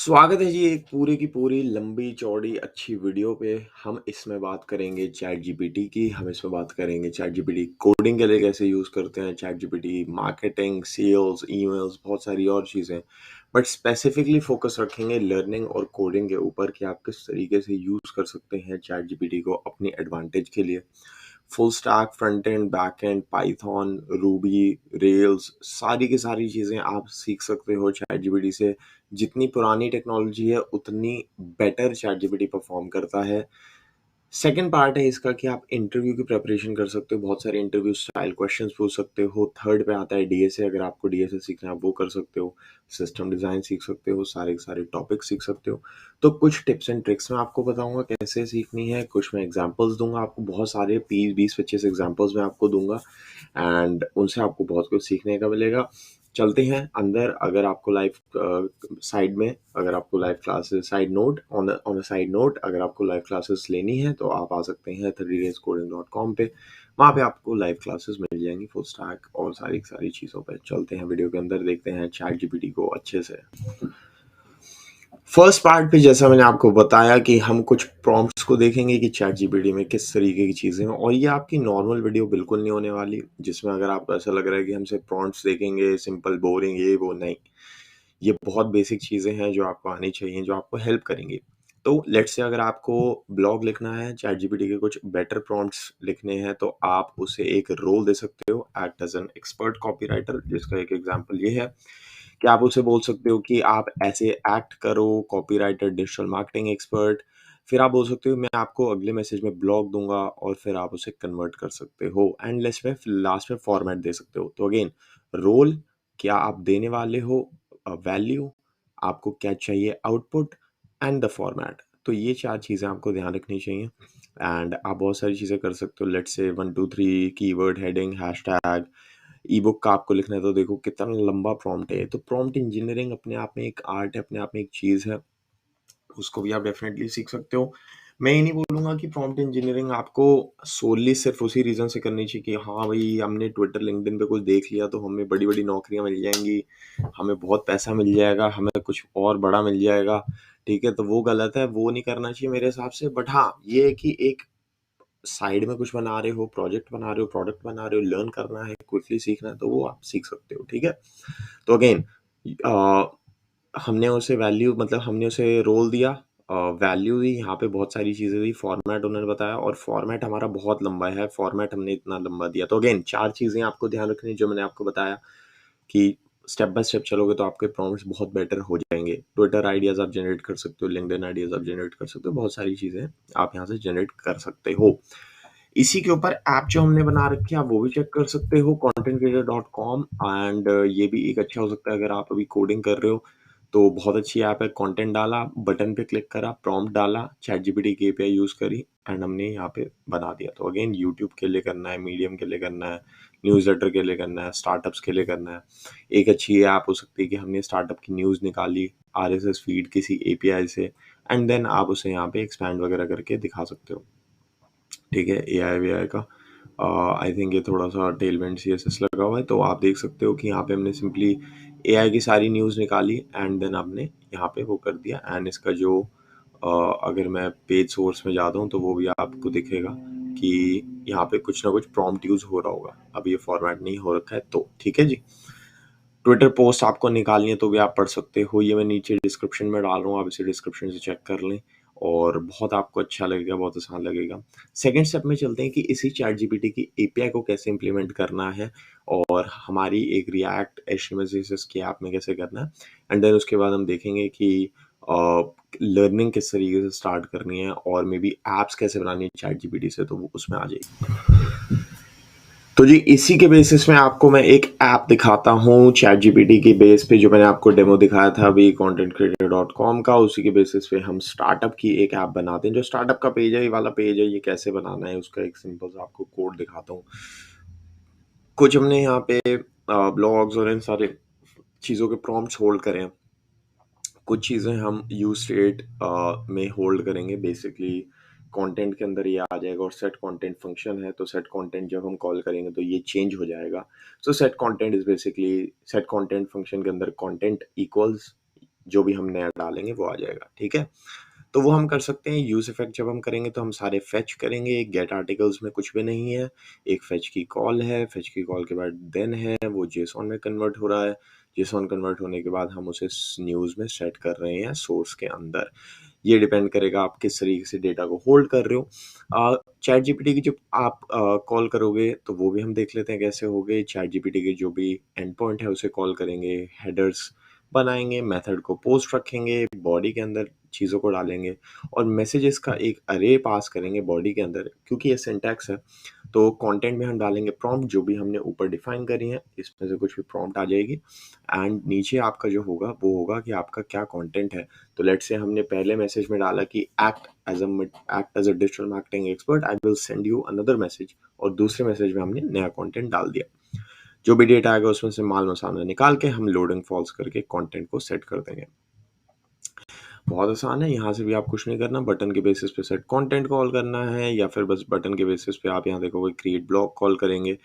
स्वागत है जी एक पूरी की पूरी लंबी चौड़ी अच्छी वीडियो पे। हम इसमें बात करेंगे चैट जीपीटी की। हम इसमें बात करेंगे चैट जीपीटी कोडिंग के लिए कैसे यूज़ करते हैं, ChatGPT marketing, sales, emails, बहुत सारी और चीज़ें। बट स्पेसिफिकली फोकस रखेंगे लर्निंग और कोडिंग के ऊपर कि आप किस तरीके से यूज़ कर सकते हैं चैट जीपीटी को अपनी एडवांटेज के लिए। Full stack, front end, back and, Python, Ruby, rails, सारी की सारी चीज़ें आप सीख सकते हो चैट जीपीटी से। जितनी पुरानी टेक्नोलॉजी है उतनी बेटर चैट जीपीटी परफॉर्म करता है। सेकंड पार्ट है इसका कि आप इंटरव्यू की प्रिपरेशन कर सकते हो, बहुत सारे इंटरव्यू स्टाइल क्वेश्चंस पूछ सकते हो। थर्ड पे आता है डीएसए, अगर आपको डीएसए सीखना है वो कर सकते हो। सिस्टम डिज़ाइन सीख सकते हो, सारे के सारे टॉपिक सीख सकते हो। तो कुछ टिप्स एंड ट्रिक्स मैं आपको बताऊंगा कैसे सीखनी है, कुछ मैं एग्जांपल्स दूंगा आपको, बहुत सारे 20-25 एग्जांपल्स मैं आपको दूंगा एंड उनसे आपको बहुत कुछ सीखने का मिलेगा। चलते हैं अंदर। अगर आपको साइड में अगर आपको live classes side note on a side note अगर आपको लाइव क्लासेस लेनी है तो आप आ सकते हैं 30dayscoding.com पे। वहाँ पे आपको लाइव क्लासेस मिल जाएंगी फुल स्टैक और सारी सारी चीज़ों पे। चलते हैं वीडियो के अंदर, देखते हैं चैट जीपीटी को अच्छे से। फर्स्ट पार्ट पे जैसा मैंने आपको बताया कि हम कुछ प्रॉम्प्ट्स को देखेंगे कि चैट जीपीटी में किस तरीके की चीज़ें हैं, और ये आपकी नॉर्मल वीडियो बिल्कुल नहीं होने वाली जिसमें अगर आपको ऐसा लग रहा है कि हम सिर्फ प्रॉम्प्ट्स देखेंगे सिंपल बोरिंग ये वो, नहीं। ये बहुत बेसिक चीज़ें हैं जो आपको आनी चाहिए, जो आपको हेल्प करेंगी। तो लेट्स से अगर आपको ब्लॉग लिखना है, चैट जीपीटी के कुछ बेटर प्रॉम्प्ट्स लिखने हैं, तो आप उसे एक रोल दे सकते हो, act as an expert copywriter, जिसका एक एग्जांपल ये है कि आप उसे बोल सकते हो कि आप ऐसे एक्ट करो, कॉपीराइटर, डिजिटल मार्केटिंग एक्सपर्ट। फिर आप बोल सकते हो मैं आपको अगले मैसेज में ब्लॉग दूंगा, और फिर आप उसे कन्वर्ट कर सकते हो एंड लास्ट में फॉर्मेट दे सकते हो। तो अगेन, रोल, क्या आप देने वाले हो, वैल्यू, आपको क्या चाहिए आउटपुट, एंड द फॉर्मेट। तो ये चार चीज़ें आपको ध्यान रखनी चाहिए एंड आप बहुत सारी चीज़ें कर सकते हो। Let's say 1 2 3 keyword heading, hashtag. E book का आपको लिखना है तो देखो कितना लंबा प्रॉम्प्ट है। तो प्रॉम्प्ट इंजीनियरिंग अपने आप में एक आर्ट है, अपने आप में एक चीज़ है, उसको भी आप डेफिनेटली सीख सकते हो। मैं ये नहीं बोलूँगा कि प्रॉम्प्ट इंजीनियरिंग आपको सोली सिर्फ उसी रीज़न से करनी चाहिए कि हाँ भाई हमने ट्विटर लिंक्डइन पे कुछ देख लिया तो हमें बड़ी बड़ी नौकरियां मिल जाएंगी, हमें बहुत पैसा मिल जाएगा, हमें कुछ और बड़ा मिल जाएगा। ठीक है, तो वो गलत है, वो नहीं करना चाहिए मेरे हिसाब से। बट हाँ, ये है कि एक साइड में कुछ बना रहे हो, प्रोजेक्ट बना रहे हो, प्रोडक्ट बना रहे हो, लर्न करना है, क्विकली सीखना है, तो वो आप सीख सकते हो। ठीक है, तो अगेन, हमने उसे वैल्यू मतलब हमने उसे रोल दिया, वैल्यू दी, यहाँ पे बहुत सारी चीज़ें दी, फॉर्मेट उन्होंने बताया, और फॉर्मेट हमारा बहुत लंबा है, फॉर्मेट हमने इतना लंबा दिया। तो अगेन चार चीज़ें आपको ध्यान रखनी जो मैंने आपको बताया कि स्टेप बाय स्टेप चलोगे तो आपके प्रॉम्प्ट्स बहुत बेटर हो जाएंगे। ट्विटर आइडियाज़ आप जनरेट कर सकते हो, लिंक्डइन आइडियाज़ आप जनरेट कर सकते हो, बहुत सारी चीज़ें आप यहाँ से जनरेट कर सकते हो। इसी के ऊपर ऐप जो हमने बना रखी है आप वो भी चेक कर सकते हो, contentcreator.com। एंड ये भी एक अच्छा हो सकता है अगर आप अभी कोडिंग कर रहे हो, तो बहुत अच्छी ऐप है। कंटेंट डाला, बटन पे क्लिक करा, प्रॉम्प्ट डाला, चैट जीपीटी की एपीआई यूज़ करी एंड हमने यहाँ पे बना दिया। तो अगेन, यूट्यूब के लिए करना है, मीडियम के लिए करना है, न्यूज़लेटर के लिए करना है, स्टार्टअप्स के लिए करना है, एक अच्छी ऐप हो सकती है कि हमने स्टार्टअप की न्यूज़ निकाली आरएसएस फीड किसी एपीआई से, एंड देन आप उसे यहाँ पे एक्सपैंड वगैरह करके दिखा सकते हो। ठीक है, एआई वीआई का आई थिंक ये थोड़ा सा टेलमेंट सीएसएस लगा हुआ है, तो आप देख सकते हो कि यहाँ पे हमने सिंपली एआई की सारी न्यूज़ निकाली एंड देन आपने यहाँ पे वो कर दिया। एंड इसका जो अगर मैं पेज सोर्स में जाता हूँ तो वो भी आपको दिखेगा कि यहाँ पे कुछ ना कुछ प्रॉम्प्ट यूज़ हो रहा होगा। अब ये फॉर्मेट नहीं हो रखा है तो ठीक है जी। ट्विटर पोस्ट आपको निकालनी है तो भी आप पढ़ सकते हो, ये मैं नीचे डिस्क्रिप्शन में डाल रहा हूँ, आप इसे डिस्क्रिप्शन से चेक कर लें और बहुत आपको अच्छा लगेगा, बहुत आसान लगेगा। सेकंड स्टेप में चलते हैं कि इसी चैट जीपीटी की एपीआई को कैसे इंप्लीमेंट करना है और हमारी एक रिएक्ट एचटीएमएल की ऐप में कैसे करना है। एंड देन उसके बाद हम देखेंगे कि लर्निंग किस तरीके से स्टार्ट करनी है और मे बी ऐप्स कैसे बनानी है चैट जीपीटी से, तो वो उसमें आ जाएगी। तो जी इसी के बेसिस में आपको मैं एक ऐप दिखाता हूँ चैट जीपीटी की बेस पे, जो मैंने आपको डेमो दिखाया था अभी contentcreator.com का, उसी के बेसिस पे हम स्टार्टअप की एक ऐप बनाते हैं। जो स्टार्टअप का पेज है, ये वाला पेज है, ये कैसे बनाना है उसका एक सिंपल सा आपको कोड दिखाता हूँ। कुछ हमने यहाँ पे ब्लॉग्स और इन सारे चीज़ों के प्रॉम्प्ट्स होल्ड करें, कुछ चीज़ें हम यूज स्टेट में होल्ड करेंगे। बेसिकली कंटेंट के अंदर ये आ जाएगा और सेट कंटेंट फंक्शन है, तो सेट कंटेंट जब हम कॉल करेंगे तो ये चेंज हो जाएगा। सो set content is basically set content function के अंदर कंटेंट इक्वल्स जो भी हम नया डालेंगे वो आ जाएगा, ठीक है? तो वो हम कर सकते हैं। यूज़ इफ़ेक्ट जब हम करेंगे तो हम सारे फेच करेंगे, गेट आर्टिकल्स में कुछ भी नहीं है, एक फेच की कॉल है, फेच की कॉल के बाद देन है, वो जेसॉन में कन्वर्ट हो रहा है, जेसॉन कन्वर्ट होने के बाद हम उसे न्यूज़ में सेट कर रहे हैं सोर्स के अंदर। ये डिपेंड करेगा आप किस तरीके से डेटा को होल्ड कर रहे हो। चैट जीपीटी की जब आप कॉल करोगे तो वो भी हम देख लेते हैं कैसे होगे। चैट जीपीटी के जो भी एंड पॉइंट है उसे कॉल करेंगे, हेडर्स बनाएंगे, मेथड को पोस्ट रखेंगे, बॉडी के अंदर चीज़ों को डालेंगे और मैसेजेस का एक अरे पास करेंगे बॉडी के अंदर। क्योंकि ये सिंटैक्स है तो कंटेंट में हम डालेंगे प्रॉम्प्ट जो भी हमने ऊपर डिफाइन करी है, इसमें से कुछ भी प्रॉम्प्ट आ जाएगी एंड नीचे आपका जो होगा वो होगा कि आपका क्या कंटेंट है। तो लेट्स से हमने पहले मैसेज में डाला कि act as a digital marketing expert, I will send you another message, और दूसरे मैसेज में हमने नया कंटेंट डाल दिया। जो भी डेटा आएगा उसमें से माल मसाला निकाल के हम लोडिंग फॉल्स करके कंटेंट को सेट कर देंगे। बहुत आसान है, यहाँ से भी आप कुछ नहीं करना, बटन के बेसिस पे सेट कंटेंट कॉल करना है या फिर बस बटन के बेसिस पे आप यहाँ देखोगे क्रिएट ब्लॉक कॉल करेंगे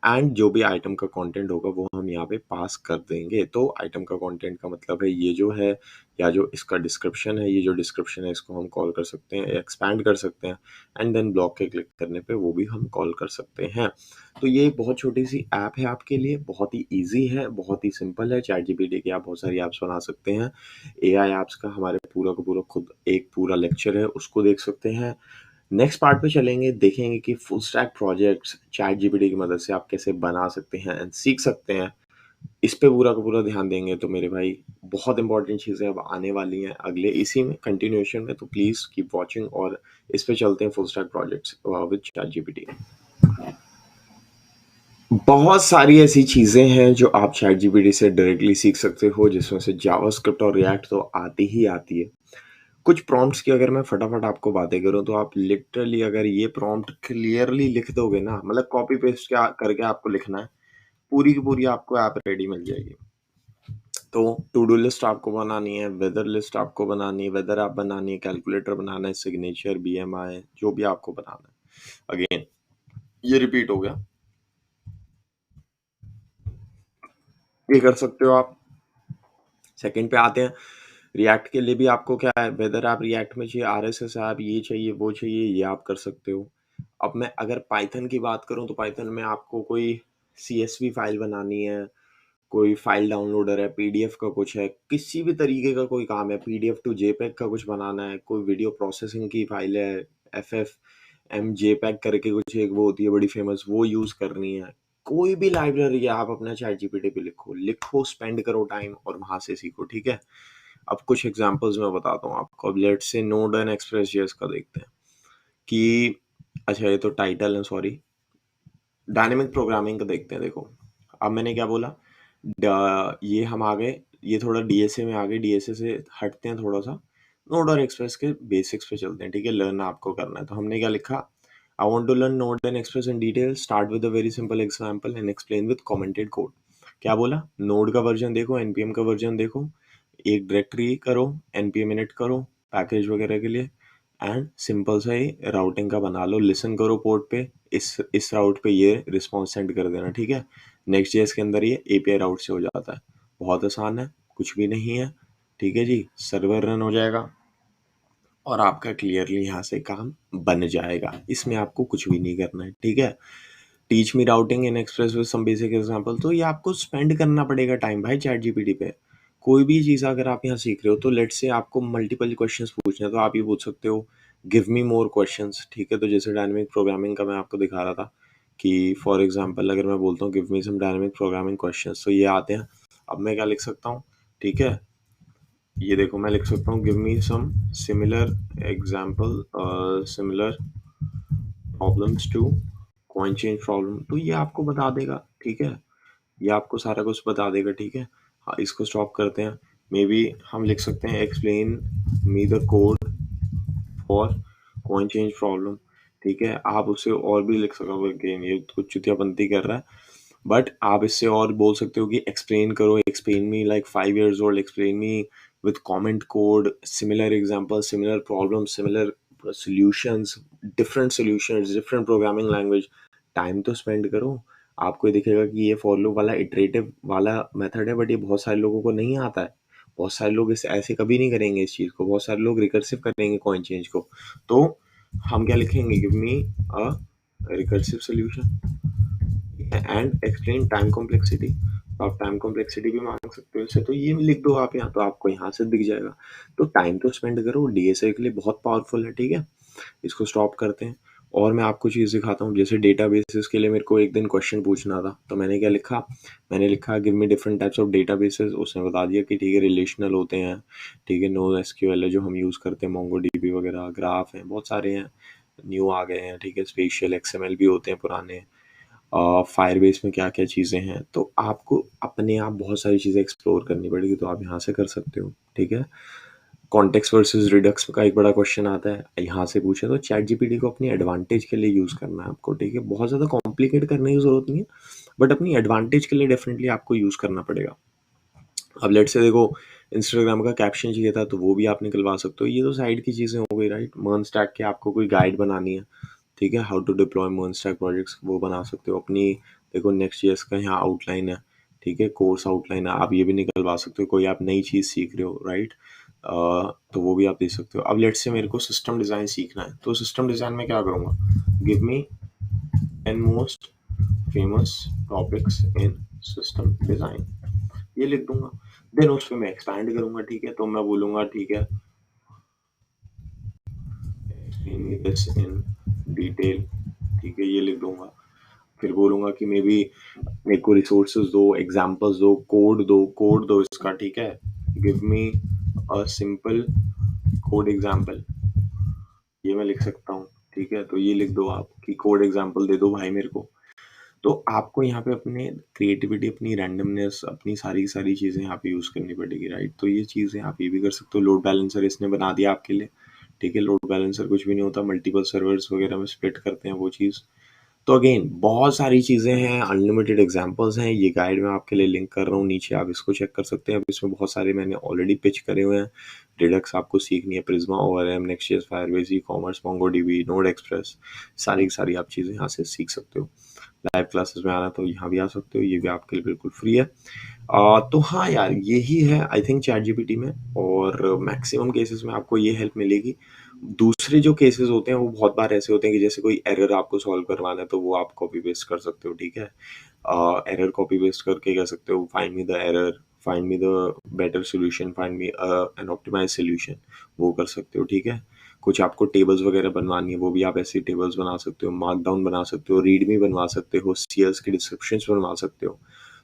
एंड जो भी आइटम का कंटेंट होगा वो हम यहाँ पे पास कर देंगे। तो आइटम का कंटेंट का मतलब है ये जो है, या जो इसका डिस्क्रिप्शन है, ये जो डिस्क्रिप्शन है इसको हम कॉल कर सकते हैं, एक्सपैंड कर सकते हैं एंड देन ब्लॉक के क्लिक करने पे वो भी हम कॉल कर सकते हैं। तो ये एक बहुत छोटी सी ऐप है आपके लिए, बहुत ही ईजी है, बहुत ही सिंपल है। चैट जीपीटी की आप बहुत सारी ऐप्स बना सकते हैं। एआई ऐप्स का हमारे पूरा का पूरा खुद एक पूरा लेक्चर है, उसको देख सकते हैं। नेक्स्ट पार्ट पे चलेंगे, देखेंगे कि full stack projects chat GPT की मदद से आप कैसे बना सकते हैं एंड सीख सकते हैं। इस पे पूरा का पूरा ध्यान देंगे तो मेरे भाई बहुत इंपॉर्टेंट चीज़ें अब आने वाली हैं अगले इसी में कंटिन्यूएशन में। तो प्लीज़ कीप वॉचिंग और इस पे चलते हैं full stack projects with chat GPT. बहुत सारी ऐसी चीज़ें हैं जो आप चैट जीपीटी से डायरेक्टली सीख सकते हो, जिसमें से जावास्क्रिप्ट और रिएक्ट तो आती ही आती है। कुछ प्रॉम्प्ट्स की अगर मैं फटाफट आपको बातें करूँ तो आप लिटरली अगर ये प्रॉम्प्ट क्लियरली लिख दोगे ना, मतलब कॉपी पेस्ट क्या करके आपको लिखना है, पूरी की पूरी आपको ऐप रेडी मिल जाएगी। तो टू डू लिस्ट आपको बनानी है, वेदर लिस्ट आपको बनानी है, वेदर ऐप बनानी है, कैलकुलेटर बनाना है, सिग्नेचर, बीएमआई, जो भी आपको बनाना है। अगेन ये रिपीट हो गया, ये कर सकते हो आप। सेकंड पे आते हैं, रिएक्ट के लिए भी आपको क्या है, वेदर आप रिएक्ट में चाहिए, आरएसएस आप ये चाहिए वो चाहिए, ये आप कर सकते हो। अब मैं अगर पाइथन की बात करूं तो पाइथन में आपको कोई सीएसवी फाइल बनानी है, कोई फाइल डाउनलोडर है, पीडीएफ का कुछ है, किसी भी तरीके का कोई काम है, पीडीएफ टू जेपेग का कुछ बनाना है, कोई वीडियो प्रोसेसिंग की फाइल है, एफ एम जेपेग करके कुछ एक वो होती है बड़ी फेमस, वो यूज करनी है, कोई भी लाइब्रेरी है आप अपना चैट जीपीटी पे लिखो लिखो, स्पेंड करो टाइम और वहां से सीखो, ठीक है? अब कुछ एग्जांपल्स मैं बताता हूँ आपको। अब let's say node and express JS का देखते हैं कि अच्छा ये तो टाइटल है, सॉरी। डायनेमिक प्रोग्रामिंग का देखते हैं। देखो अब मैंने क्या बोला, ये हम आ गए, ये थोड़ा डीएसए में आ गए, डीएसए से हटते हैं थोड़ा सा, नोड और एक्सप्रेस के बेसिक्स पे चलते हैं, ठीक है? लर्न आपको करना है तो हमने क्या लिखा, I want to learn Node and Express in detail, start with a very simple example and explain with commented code. क्या बोला, नोड का वर्जन देखो, एनपीएम का वर्जन देखो, एक डायरेक्टरी करो, एनपीएम इनिट करो पैकेज वगैरह के लिए एंड सिंपल सा ही राउटिंग का बना लो, लिसन करो पोर्ट पे, इस राउट पे ये रिस्पॉन्स सेंड कर देना, ठीक है? नेक्स्ट जेएस के अंदर ये एपीआई राउट से हो जाता है, बहुत आसान है, कुछ भी नहीं है, ठीक है जी? सर्वर रन हो जाएगा और आपका क्लियरली यहाँ से काम बन जाएगा, इसमें आपको कुछ भी नहीं करना है, ठीक है? Teach me routing in Express with some basic example, तो ये आपको स्पेंड करना पड़ेगा टाइम भाई चैट जीपीटी पे। कोई भी चीज़ अगर आप यहाँ सीख रहे हो तो लेट्स से आपको मल्टीपल क्वेश्चंस पूछने हैं तो आप ये पूछ सकते हो, गिव मी मोर क्वेश्चंस, ठीक है? तो जैसे डायनेमिक प्रोग्रामिंग का मैं आपको दिखा रहा था कि फॉर एग्जांपल अगर मैं बोलता हूँ गिव मी सम डायनेमिक प्रोग्रामिंग क्वेश्चंस तो ये आते हैं। अब मैं क्या लिख सकता हूँ, ठीक है? ये देखो मैं लिख सकता हूँ give me some similar example, similar problems to coin change problem, तो ये आपको बता देगा, ठीक है? ये आपको सारा कुछ बता देगा, ठीक है? हाँ, इसको स्टॉप करते हैं। मे बी हम लिख सकते हैं explain me the code for coin change problem, ठीक है? आप उससे और भी लिख सकते हो, अगेन ये कुछ चुतियापंती कर रहा है, बट आप इससे और बोल सकते हो कि एक्सप्लेन करो, explain me like 5 years old, explain me with comment code, similar example, similar problem, similar solutions, different solutions, different programming language. Time तो स्पेंड करो। आपको ये दिखेगा कि ये फॉर लूप वाला इटरेटिव वाला मेथड है, बट ये बहुत सारे लोगों को नहीं आता है, बहुत सारे लोग इस ऐसे कभी नहीं करेंगे इस चीज़ को, बहुत सारे लोग रिकर्सिव करेंगे कॉइन चेंज को। तो हम क्या लिखेंगे, give me a recursive solution and explain time complexity. तो आप टाइम कॉम्प्लेक्सिटी भी मांग सकते हो इससे, तो ये लिख दो आप यहाँ, तो आपको यहाँ से दिख जाएगा। तो टाइम तो स्पेंड करो, डीएसए के लिए बहुत पावरफुल है, ठीक है। इसको स्टॉप करते हैं और मैं आपको चीज़ दिखाता हूँ। जैसे डेटाबेसेस के लिए मेरे को एक दिन क्वेश्चन पूछना था, तो मैंने क्या लिखा, मैंने लिखा give me different types of databases. उसने बता दिया कि ठीक है रिलेशनल होते हैं, ठीक है, नो एसक्यूएल है जो हम यूज़ करते हैं, मोंगो डीबी वगैरह, ग्राफ हैं, बहुत सारे हैं, न्यू आ गए हैं, ठीक है, स्पेशियल एक्सएमएल भी होते हैं पुराने, फायरबेस में क्या क्या चीज़ें हैं। तो आपको अपने आप बहुत सारी चीज़ें एक्सप्लोर करनी पड़ेगी, तो आप यहाँ से कर सकते हो, ठीक है। कॉन्टेक्स्ट वर्सेस रिडक्स का एक बड़ा क्वेश्चन आता है, यहाँ से पूछे तो चैट जीपीटी को अपनी एडवांटेज के लिए यूज़ करना है आपको, ठीक है। बहुत ज़्यादा कॉम्प्लिकेट करने की ज़रूरत नहीं है, बट अपनी एडवांटेज के लिए डेफिनेटली आपको यूज़ करना पड़ेगा। अब लेट से देखो, इंस्टाग्राम का कैप्शन चाहिए था, तो वो भी आप निकलवा सकते हो। ये तो साइड की चीज़ें हो गई, राइट। मर्न स्टैक के आपको कोई गाइड बनानी है, ठीक है, how to deploy MERN stack projects, वो बना सकते हो अपनी। देखो नेक्स्ट ईयर्स का यहाँ आउटलाइन है, ठीक है, कोर्स आउटलाइन है, आप ये भी निकलवा सकते हो। कोई आप नई चीज़ सीख रहे हो, राइट, तो वो भी आप दे सकते हो। अब लेट्स से मेरे को सिस्टम डिज़ाइन सीखना है, तो सिस्टम डिज़ाइन में क्या करूँगा, give me 10 most famous topics in system design, ये लिख दूंगा। देन उस पर मैं एक्सपैंड करूंगा, ठीक है। तो मैं बोलूंगा ठीक है, दिस इन डिटेल, ठीक है, ये लिख दूंगा। फिर बोलूंगा कि मे बी मेरे को रिसोर्सेज दो, एग्जांपल्स दो, कोड दो इसका, ठीक है। Give me a simple code example, ये मैं लिख सकता हूँ, ठीक है। तो ये लिख दो आप कि कोड एग्जांपल दे दो भाई मेरे को। तो आपको यहाँ पे अपने क्रिएटिविटी, अपनी रैंडमनेस, अपनी सारी सारी चीज़ें यहाँ पे यूज़ करनी पड़ेगी, राइट। तो ये चीज़ें आप ये भी कर सकते हो। लोड बैलेंसर इसने बना दिया आपके लिए, ठीक है। लोड बैलेंसर कुछ भी नहीं होता, मल्टीपल सर्वर्स वगैरह में स्प्लिट करते हैं वो चीज़। तो अगेन बहुत सारी चीज़ें हैं, अनलिमिटेड एग्जांपल्स हैं। ये गाइड मैं आपके लिए लिंक कर रहा हूँ नीचे, आप इसको चेक कर सकते हैं। अब इसमें बहुत सारे मैंने ऑलरेडी पिच करे हुए हैं। रिडक्स आपको सीखनी है, Prisma, ORM, NextJS, Firebase, ecommerce, MongoDB, Node Express, सारी की सारी आप चीज़ें यहाँ से सीख सकते हो। लाइव क्लासेस में आना तो यहाँ भी आ सकते हो, ये भी आपके लिए बिल्कुल फ्री है। तो हाँ यार, यही है आई थिंक चैट जीपीटी में, और मैक्सिमम केसेस में आपको ये हेल्प मिलेगी। दूसरे जो केसेस होते हैं वो बहुत बार ऐसे होते हैं कि जैसे कोई एरर आपको सॉल्व करवाना है, तो वो आप कॉपी पेस्ट कर सकते हो, ठीक है। एरर कॉपी पेस्ट करके कह सकते हो find me the error, find me the better solution, find me an optimize solution, वो कर सकते हो, ठीक है। कुछ आपको टेबल्स वगैरह बनवानी है, वो भी आप ऐसी टेबल्स बना सकते हो, मार्कडाउन बना सकते हो, रीडमी बनवा सकते हो, सीएस के डिस्क्रिप्शंस बनवा सकते हो।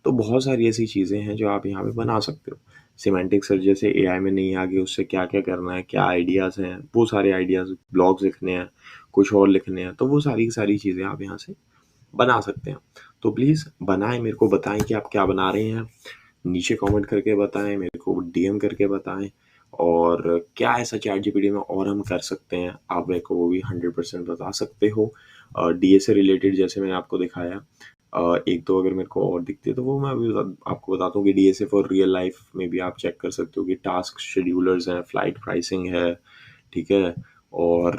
तो बहुत सारी ऐसी चीज़ें हैं जो आप यहाँ पे बना सकते हो। सिमेंटिक सर्च जैसे एआई में नहीं आ गई, उससे क्या क्या करना है, क्या आइडियाज़ हैं, वो सारे आइडियाज़, ब्लॉग्स लिखने हैं, कुछ और लिखने हैं, तो वो सारी की सारी चीज़ें आप यहाँ से बना सकते हैं। तो प्लीज़ बनाएं, मेरे को बताएं कि आप क्या बना रहे हैं, नीचे कमेंट करके बताएं, मेरे को डीएम करके बताएं, और क्या ऐसा चैट जीपीटी में और हम कर सकते हैं, आप मेरे को वो भी 100% बता सकते हो। डीए से रिलेटेड जैसे मैंने आपको दिखाया, एक तो अगर मेरे को और दिखती है तो वो मैं अभी आपको बताता हूँ कि डीएसए फॉर रियल लाइफ में भी आप चेक कर सकते हो कि टास्क शेड्यूलर्स हैं, फ्लाइट प्राइसिंग है, ठीक है। और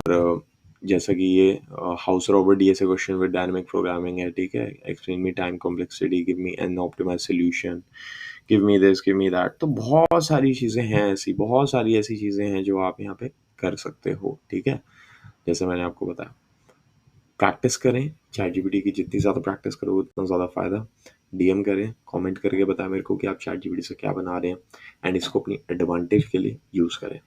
जैसा कि ये house robber DSA question with dynamic programming है, ठीक है। Explain me time complexity, give me an optimize solution, give me this, give me that. तो बहुत सारी चीज़ें हैं ऐसी, बहुत सारी ऐसी चीज़ें हैं जो आप यहाँ पे कर सकते हो, ठीक है। जैसे मैंने आपको बताया, प्रैक्टिस करें चैट जीपीटी की, जितनी ज़्यादा प्रैक्टिस करोगे उतना ज़्यादा फ़ायदा। डीएम करें, कमेंट करके बताएं मेरे को कि आप चैट जीपीटी से क्या बना रहे हैं, एंड इसको अपनी एडवांटेज के लिए यूज़ करें।